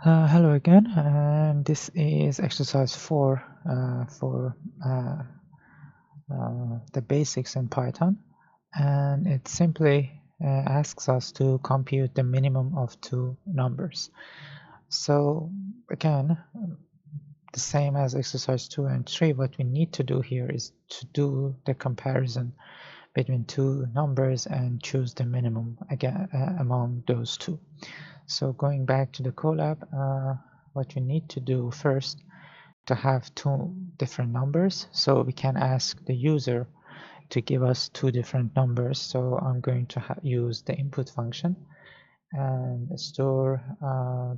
Hello again, and this is exercise 4 for the basics in Python, and it simply asks us to compute the minimum of two numbers. So again, the same as exercise 2 and 3, what we need to do here is to do the comparison between two numbers and choose the minimum again among those two. So going back to the Colab, what we need to do first to have two different numbers, so we can ask the user to give us two different numbers. So I'm going to use the input function and store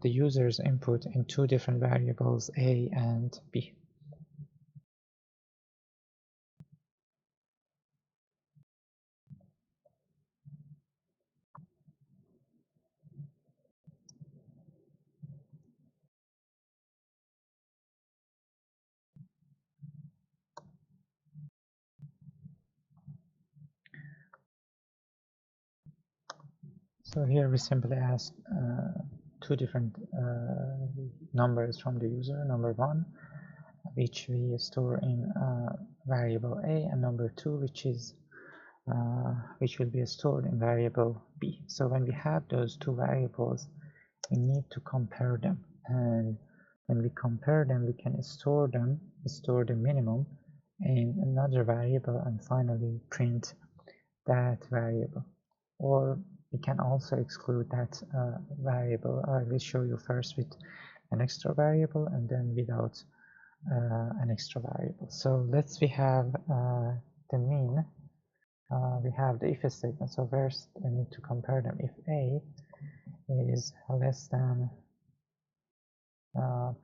the user's input in two different variables, a and b. So here we simply ask two different numbers from the user. Number one, which we store in variable a, and number two, which will be stored in variable b. So when we have those two variables, we need to compare them, and when we compare them, we can store the minimum in another variable, and finally print that variable. Or we can also exclude that variable. I will show you first with an extra variable and then without an extra variable. So let's we have the mean. We have the if statement. So first we need to compare them. If a is less than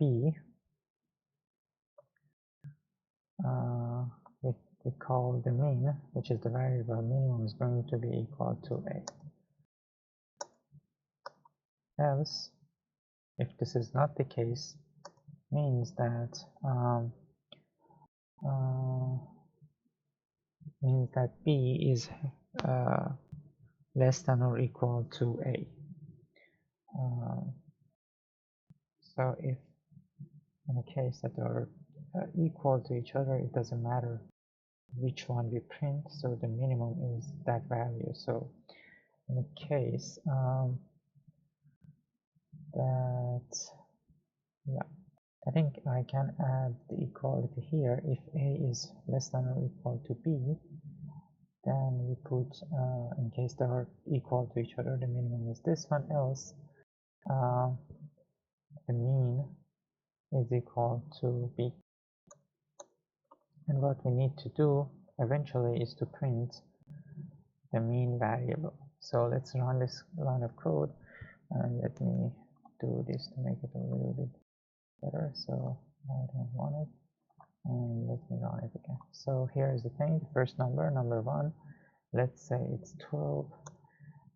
b, we call the mean, which is the variable minimum, is going to be equal to a. Else, if this is not the case, means that b is less than or equal to a. So if in a case that they are equal to each other, it doesn't matter which one we print, so the minimum is that value. So in a case that, yeah, I think I can add the equality here. If a is less than or equal to b, then we put, in case they are equal to each other, the minimum is this one. Else, the mean is equal to b. And what we need to do eventually is to print the mean variable. So let's run this line of code, and let me do this to make it a little bit better. So I don't want it, and let me run it again. So here is the thing. The first number 1, let's say it's 12,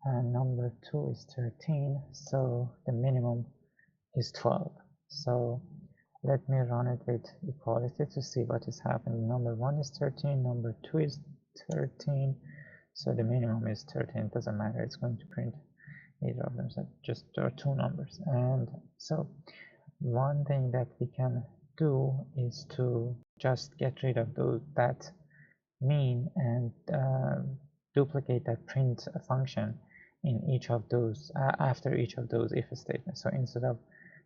and number 2 is 13, so the minimum is 12. So let me run it with equality to see what is happening. Number 1 is 13, number 2 is 13, so the minimum is 13. It doesn't matter, it's going to print either of them, so just there are two numbers. And so one thing that we can do is to just get rid of that mean and duplicate that print function in each of those after each of those if statements. So instead of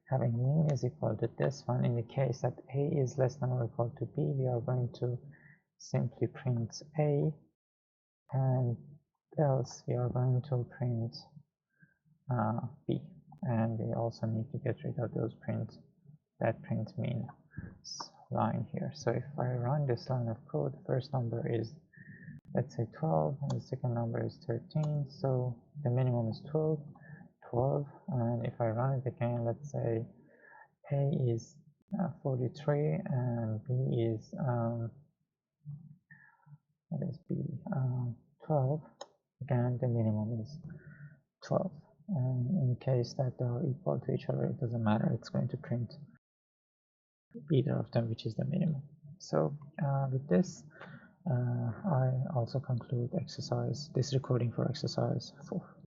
having mean is equal to this one, in the case that a is less than or equal to b, we are going to simply print a, and else we are going to print b. And we also need to get rid of that print mean line here. So if I run this line of code, the first number is, let's say, 12, and the second number is 13, so the minimum is 12. And if I run it again, let's say a is 43 and b is what is b, 12. Again, the minimum is 12, and in case that they are equal to each other, it doesn't matter, it's going to print either of them, which is the minimum. So with this, I also conclude this recording for exercise 4.